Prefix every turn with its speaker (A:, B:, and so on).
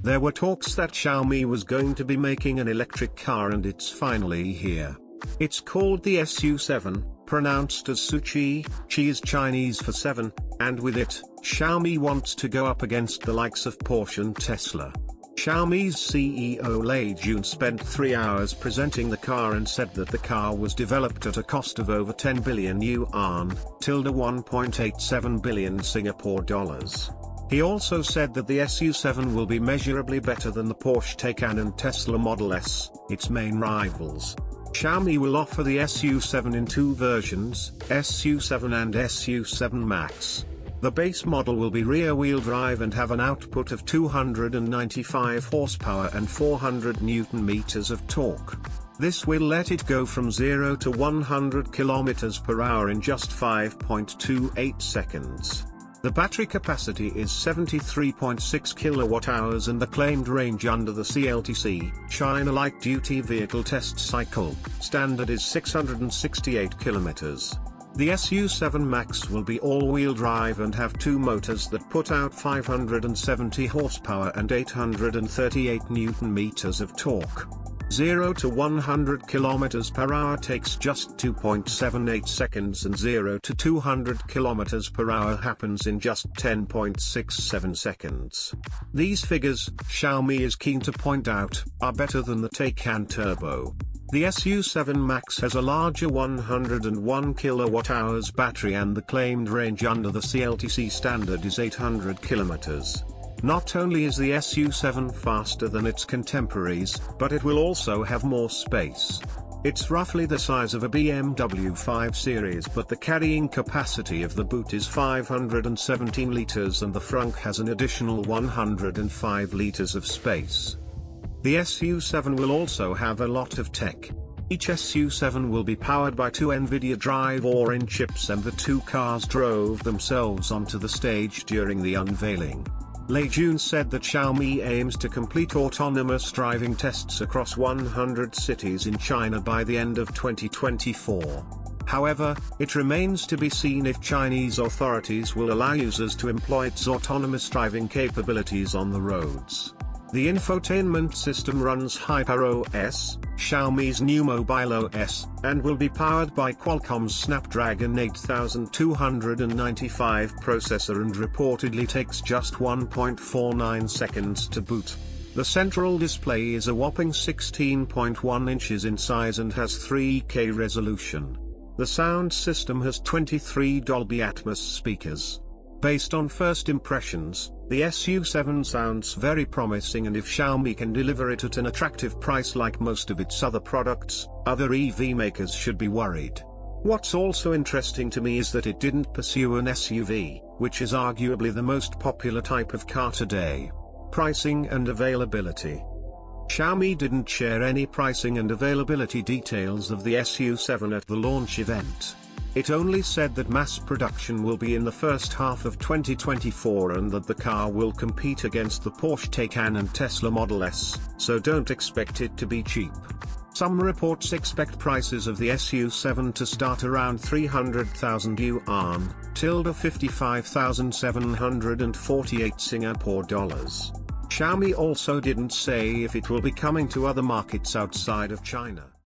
A: There were talks that Xiaomi was going to be making an electric car, and it's finally here. It's called the SU7, pronounced as Suchi, chi is Chinese for 7, and with it, Xiaomi wants to go up against the likes of Porsche and Tesla. Xiaomi's CEO Lei Jun spent 3 hours presenting the car and said that the car was developed at a cost of over 10 billion yuan, $1.87 billion Singapore dollars. He also said that the SU7 will be measurably better than the Porsche Taycan and Tesla Model S, its main rivals. Xiaomi will offer the SU7 in 2 versions, SU7 and SU7 Max. The base model will be rear-wheel drive and have an output of 295 horsepower and 400 Nm of torque. This will let it go from 0 to 100 km per hour in just 5.28 seconds. The battery capacity is 73.6 kWh and the claimed range under the CLTC, China Light Duty Vehicle Test Cycle, standard is 668 km. The SU7 Max will be all-wheel drive and have 2 motors that put out 570 horsepower and 838 Nm of torque. 0 to 100 km per hour takes just 2.78 seconds and 0 to 200 km per hour happens in just 10.67 seconds. These figures, Xiaomi is keen to point out, are better than the Taycan Turbo. The SU7 Max has a larger 101 kWh battery and the claimed range under the CLTC standard is 800 km. Not only is the SU7 faster than its contemporaries, but it will also have more space. It's roughly the size of a BMW 5 Series, but the carrying capacity of the boot is 517 liters and the frunk has an additional 105 liters of space. The SU7 will also have a lot of tech. Each SU7 will be powered by 2 NVIDIA Drive Orin chips, and the 2 cars drove themselves onto the stage during the unveiling. Lei Jun said that Xiaomi aims to complete autonomous driving tests across 100 cities in China by the end of 2024. However, it remains to be seen if Chinese authorities will allow users to employ its autonomous driving capabilities on the roads. The infotainment system runs HyperOS, Xiaomi's new mobile OS, and will be powered by Qualcomm's Snapdragon 8295 processor and reportedly takes just 1.49 seconds to boot. The central display is a whopping 16.1 inches in size and has 3K resolution. The sound system has 23 Dolby Atmos speakers. Based on first impressions, the SU7 sounds very promising, and if Xiaomi can deliver it at an attractive price like most of its other products, other EV makers should be worried. What's also interesting to me is that it didn't pursue an SUV, which is arguably the most popular type of car today. Pricing and availability. Xiaomi didn't share any pricing and availability details of the SU7 at the launch event. It only said that mass production will be in the first half of 2024 and that the car will compete against the Porsche Taycan and Tesla Model S, so don't expect it to be cheap. Some reports expect prices of the SU7 to start around 300,000 yuan, $55,748 Singapore dollars. Xiaomi also didn't say if it will be coming to other markets outside of China.